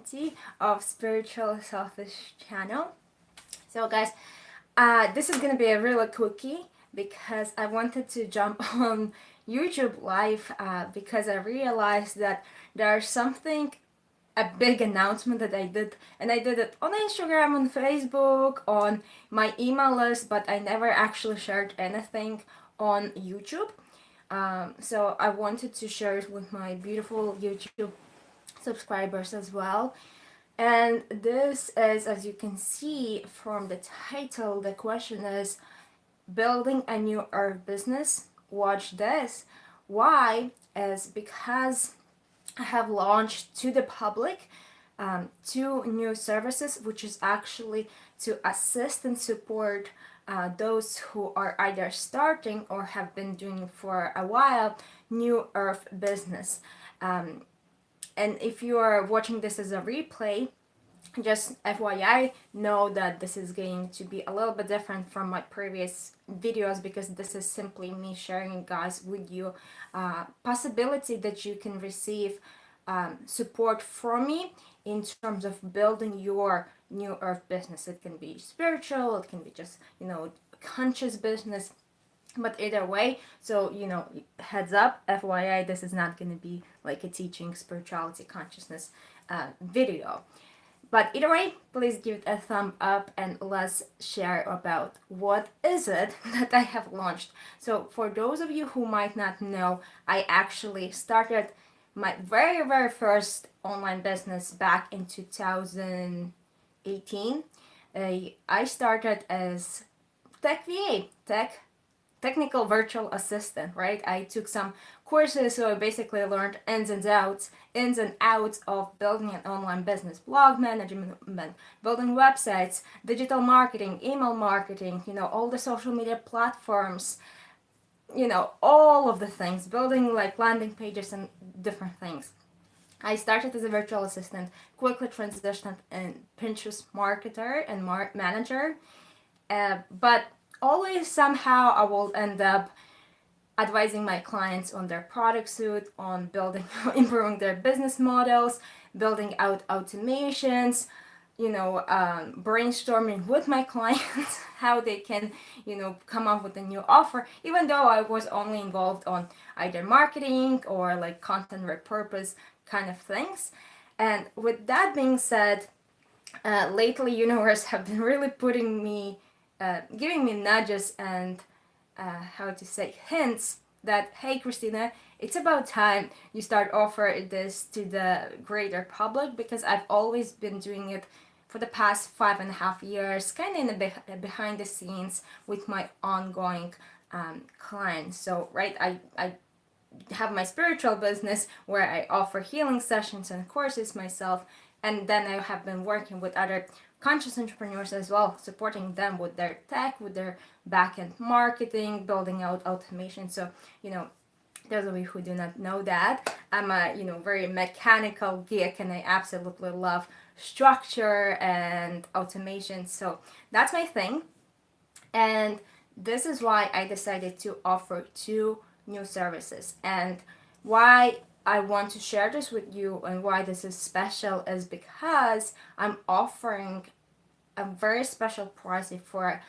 community of Spiritual Selfish channel. So guys, this is gonna be a really quickie because I wanted to jump on YouTube live because I realized that there's something a big announcement that I did, and I did it on Instagram, on Facebook, on my email list, but I never actually shared anything on YouTube. So I wanted to share it with my beautiful YouTube subscribers as well. And this is, as you can see from the title, the question is building a new herb business. Watch this. Why? Is because I have launched to the public two new services, which is actually to assist and support those who are either starting or have been doing for a while new earth business. And if you are watching this as a replay, just FYI, know that this is going to be a little bit different from my previous videos because this is simply me sharing, guys, with you possibility that you can receive support from me in terms of building your new earth business. It can be spiritual, it can be just, conscious business, but either way, so heads up, FYI, this is not going to be like a teaching spirituality consciousness video. But either way, please give it a thumb up and let's share about what is it that I have launched. So for those of you who might not know, I actually started my very first online business back in 2018. I started as tech VA, technical virtual assistant, right? I took some courses, so I basically learned ins and outs of building an online business, blog management, building websites, digital marketing, email marketing, all the social media platforms, all of the things, building like landing pages and different things. I started as a virtual assistant, quickly transitioned in Pinterest marketer and manager, but always somehow I will end up advising my clients on their product suite, on building, improving their business models, building out automations, brainstorming with my clients how they can, come up with a new offer, even though I was only involved on either marketing or like content repurpose kind of things. And with that being said, lately universe have been really putting me giving me nudges and how to say hints that, hey Kristina, it's about time you start offering this to the greater public, because I've always been doing it for the past 5.5 years, kind of in the behind the scenes with my ongoing clients. So right, I have my spiritual business where I offer healing sessions and courses myself, and then I have been working with other conscious entrepreneurs as well, supporting them with their tech, with their back-end marketing, building out automation. So, those of you who do not know that, I'm a, very mechanical geek, and I absolutely love structure and automation. So that's my thing. And this is why I decided to offer two new services. And why I want to share this with you and why this is special is because I'm offering a very special price for a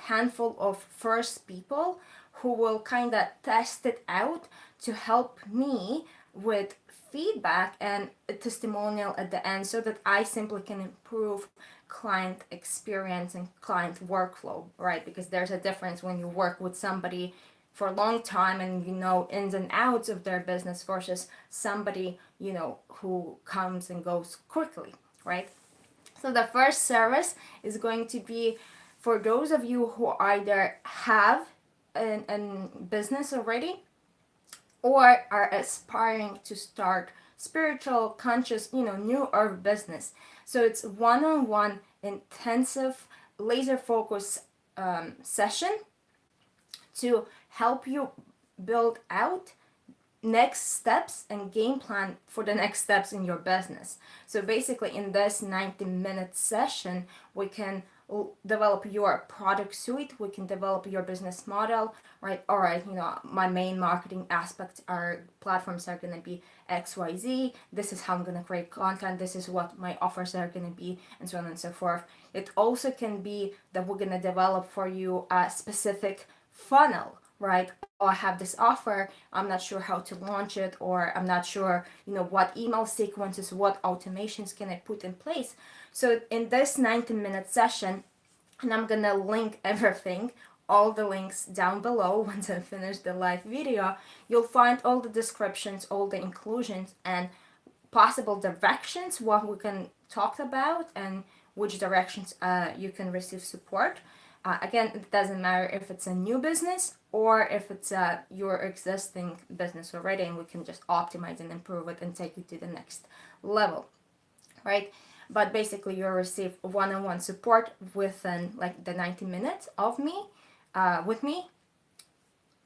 handful of first people who will kind of test it out to help me with feedback and a testimonial at the end, so that I simply can improve client experience and client workflow, right? Because there's a difference when you work with somebody for a long time and you know ins and outs of their business versus somebody, who comes and goes quickly, right? So the first service is going to be for those of you who either have a business already or are aspiring to start spiritual, conscious, new earth business. So it's one-on-one intensive laser focus session to help you build out next steps and game plan for the next steps in your business. So basically, in this 90-minute session, we can develop your product suite, we can develop your business model, right? All right, my main marketing aspects are platforms are going to be XYZ. This is how I'm going to create content. This is what my offers are going to be, and so on and so forth. It also can be that we're going to develop for you a specific funnel, right? Oh, I have this offer, I'm not sure how to launch it, or I'm not sure, what email sequences, what automations can I put in place. So in this 90-minute session, and I'm gonna link everything, all the links down below once I finish the live video, you'll find all the descriptions, all the inclusions, and possible directions what we can talk about and which directions you can receive support. Again, it doesn't matter if it's a new business or if it's your existing business already, and we can just optimize and improve it and take you to the next level, right? But basically, you'll receive one-on-one support within like the 90 minutes of me, with me,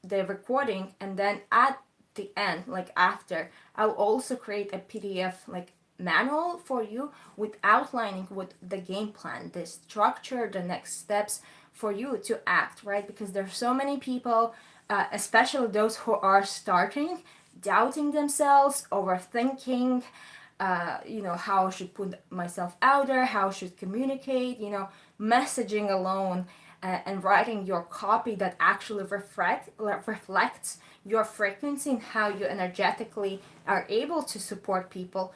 the recording, and then at the end, like after, I'll also create a PDF like manual for you with outlining what the game plan, the structure, the next steps for you to act, right? Because there's so many people, especially those who are starting, doubting themselves, overthinking, how I should put myself out there, how I should communicate, messaging alone, and writing your copy that actually reflects your frequency and how you energetically are able to support people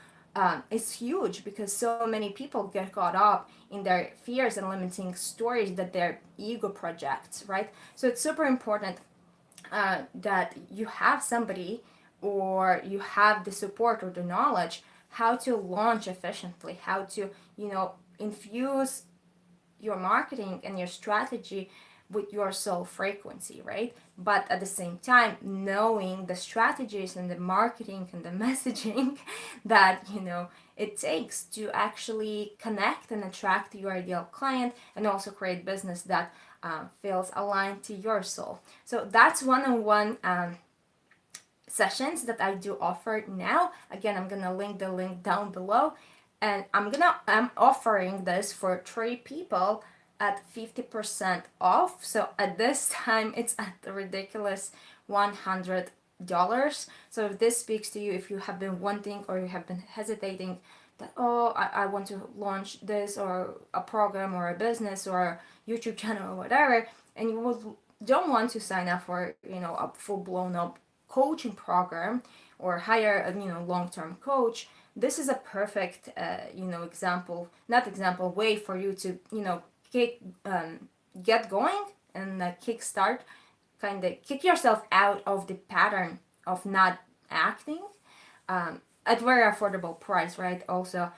is huge, because so many people get caught up in their fears and limiting stories that their ego projects, right? So it's super important that you have somebody, or you have the support or the knowledge how to launch efficiently, how to infuse your marketing and your strategy with your soul frequency, right? But at the same time, knowing the strategies and the marketing and the messaging that it takes to actually connect and attract your ideal client, and also create business that feels aligned to your soul. So that's one-on-one sessions that I do offer now. Again, I'm gonna link the link down below, and I'm offering this for 3 people at 50% off. So at this time, it's at the ridiculous $100. So if this speaks to you, if you have been wanting or you have been hesitating that, oh, I want to launch this or a program or a business or a YouTube channel or whatever, and you don't want to sign up for a full-blown up coaching program or hire a long-term coach, this is a perfect way for you to get going and kick yourself out of the pattern of not acting, at very affordable price, right? Also,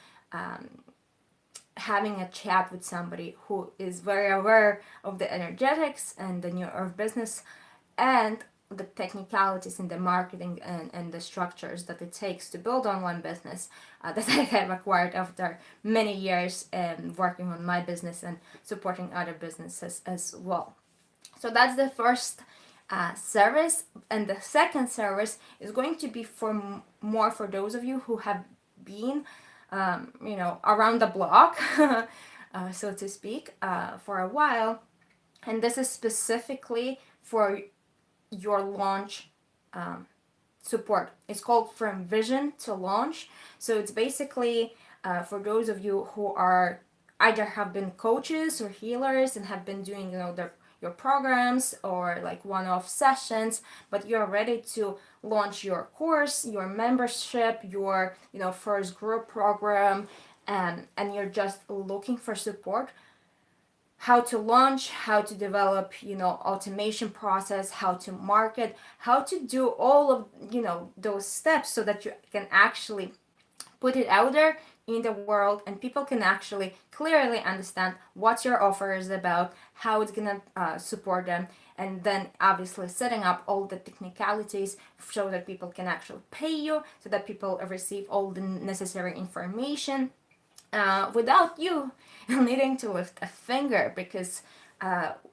having a chat with somebody who is very aware of the energetics and the new earth business and the technicalities in the marketing and the structures that it takes to build online business, that I have acquired after many years working on my business and supporting other businesses as well. So that's the first service, and the second service is going to be more for those of you who have been around the block, so to speak, for a while, and this is specifically for your launch support. It's called From Vision to Launch. So it's basically for those of you who are either have been coaches or healers and have been doing your programs or like one-off sessions, but you're ready to launch your course, your membership, your first group program, and you're just looking for support, how to launch, how to develop, automation process, how to market, how to do all of, those steps so that you can actually put it out there in the world and people can actually clearly understand what your offer is about, how it's gonna support them, and then obviously setting up all the technicalities so that people can actually pay you, so that people receive all the necessary information without you needing to lift a finger, because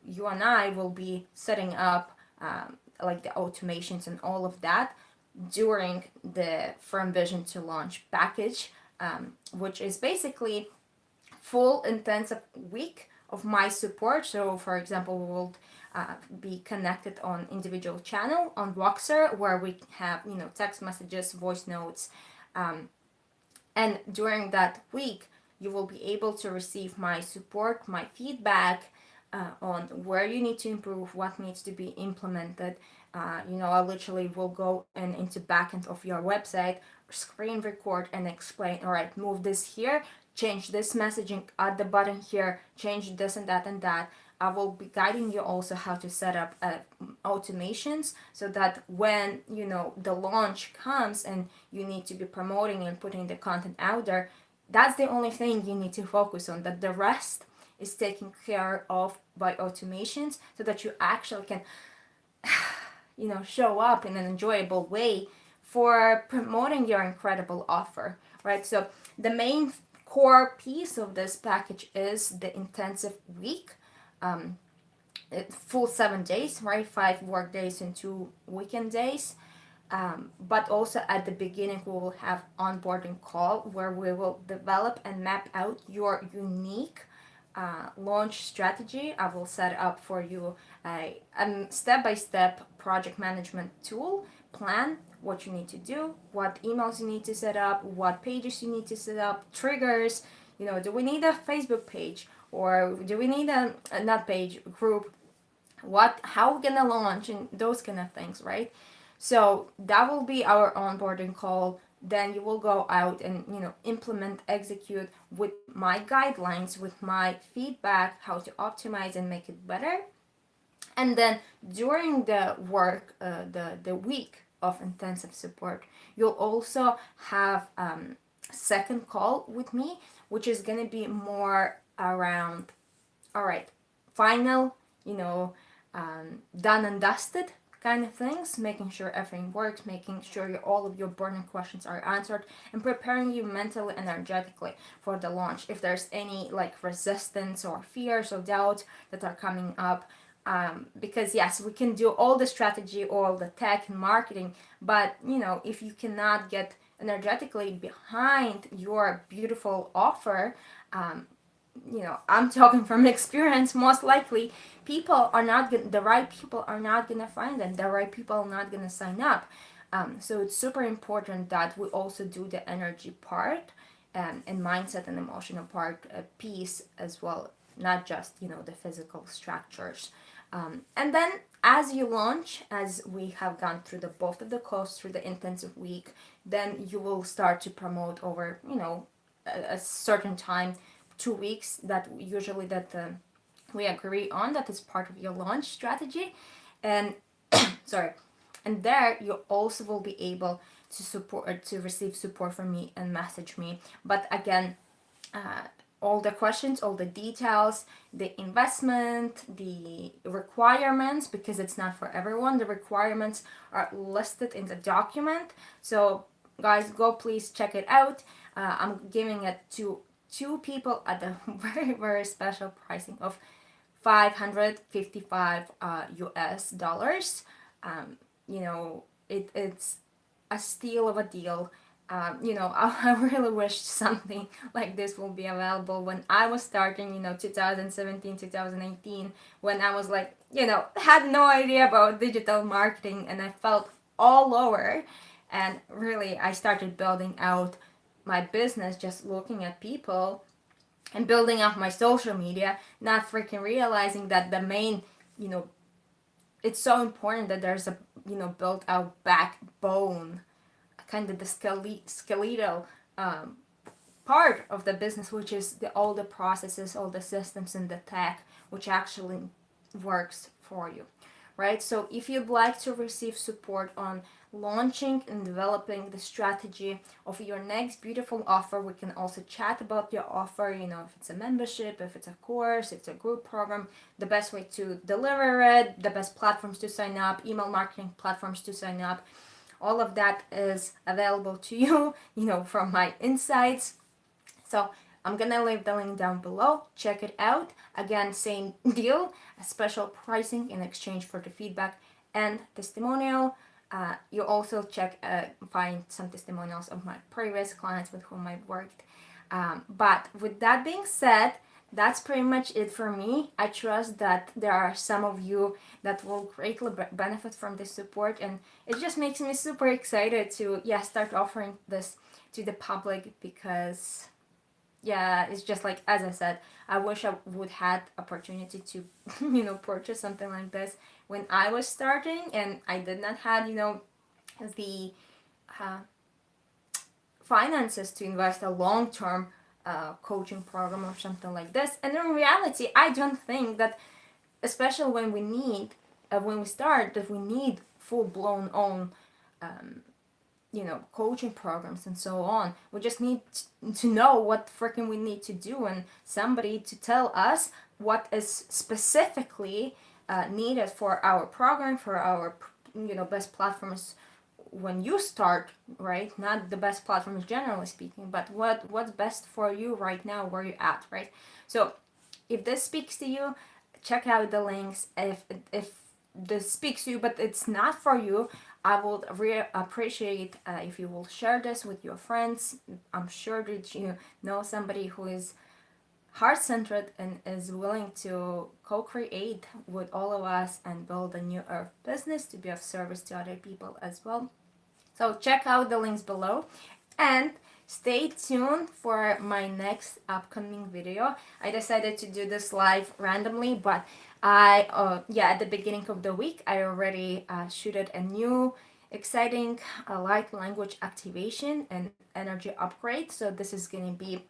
you and I will be setting up like the automations and all of that during the From Vision to Launch package, which is basically full intensive week of my support. So, for example, we will be connected on individual channel on Voxer, where we have text messages, voice notes, and during that week, you will be able to receive my support, my feedback on where you need to improve, what needs to be implemented. I literally will go into backend of your website, screen record, and explain. All right, move this here, change this messaging, add the button here, change this and that and that. I will be guiding you also how to set up automations, so that when the launch comes and you need to be promoting and putting the content out there, that's the only thing you need to focus on. That the rest is taken care of by automations, so that you actually can show up in an enjoyable way for promoting your incredible offer, right? So the main core piece of this package is the intensive week, full 7 days, right? 5 work days and 2 weekend days. But also at the beginning, we will have onboarding call where we will develop and map out your unique launch strategy. I will set up for you a step-by-step project management tool plan, what you need to do, what emails you need to set up, what pages you need to set up, triggers. Do we need a Facebook page, or do we need a not page group? How we're gonna launch, and those kind of things, right? So that will be our onboarding call. Then you will go out and implement, execute with my guidelines, with my feedback, how to optimize and make it better. And then during the work, the week of intensive support, you'll also have second call with me, which is gonna be more around, all right, final, done and dusted kind of things, making sure everything works, making sure all of your burning questions are answered, and preparing you mentally, energetically for the launch. If there's any resistance or fears or doubts that are coming up, because yes, we can do all the strategy, all the tech and marketing, but if you cannot get energetically behind your beautiful offer, I'm talking from experience, most likely the right people are not gonna find them, the right people are not gonna sign up. So it's super important that we also do the energy part, and mindset and emotional part piece as well, not just the physical structures. And then as you launch, as we have gone through the both of the course, through the intensive week, then you will start to promote over a certain time, 2 weeks, that usually that we agree on, that is part of your launch strategy. And sorry, and there you also will be able to support, to receive support from me and message me. But again, all the questions, all the details, the investment, the requirements, because it's not for everyone, the requirements are listed in the document. So guys, go please check it out. I'm giving it to two people at a very, very special pricing of $555 US dollars. It's a steal of a deal. I really wish something like this will be available when I was starting, 2017, 2018, when I was had no idea about digital marketing, and I felt all over. And really, I started building out my business just looking at people and building up my social media, not freaking realizing that the main, it's so important that there's a, built out backbone, kind of the skeletal part of the business, which is all the processes, all the systems, and the tech, which actually works for you, right? So if you'd like to receive support on launching and developing the strategy of your next beautiful offer, we can also chat about your offer, if it's a membership, if it's a course, if it's a group program, the best way to deliver it, the best platforms to sign up, email marketing platforms to sign up. All of that is available to you, from my insights. So I'm gonna leave the link down below. Check it out. Again, same deal, a special pricing in exchange for the feedback and testimonial. You also find some testimonials of my previous clients with whom I've worked. But with that being said, that's pretty much it for me. I trust that there are some of you that will greatly benefit from this support, and it just makes me super excited to start offering this to the public, because it's just like, as I said, I wish I would had opportunity to purchase something like this when I was starting, and I did not had the uh, finances to invest a long-term coaching program or something like this. And in reality, I don't think that, especially when we start, that we need full-blown own coaching programs and so on. We just need to know what freaking we need to do, and somebody to tell us what is specifically needed for our program, for our best platforms when you start, right? Not the best platforms generally speaking, but what's best for you right now, where you're at, right? So if this speaks to you, check out the links. If this speaks to you but it's not for you, I would really appreciate if you will share this with your friends. I'm sure that you know somebody who is heart-centered and is willing to co-create with all of us and build a new earth business to be of service to other people as well. So check out the links below, and stay tuned for my next upcoming video. I decided to do this live randomly, but at the beginning of the week, I already shooted a new exciting light language activation and energy upgrade. So this is going to be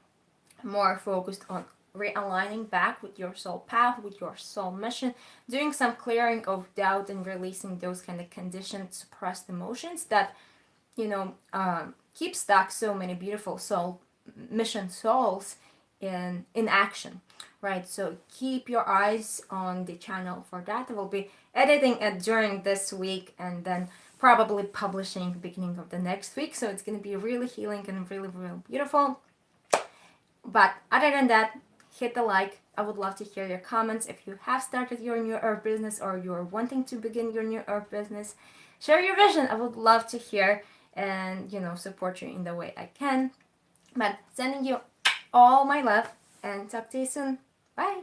more focused on realigning back with your soul path, with your soul mission, doing some clearing of doubt and releasing those kind of conditioned, suppressed emotions that keep stuck so many beautiful soul mission souls in action, right? So keep your eyes on the channel for that. I will be editing it during this week, and then probably publishing beginning of the next week. So it's going to be really healing and really, really beautiful. But other than that, hit the like. I would love to hear your comments. If you have started your new earth business, or you're wanting to begin your new earth business, share your vision. I would love to hear and support you in the way I can. But sending you all my love, and talk to you soon. Bye.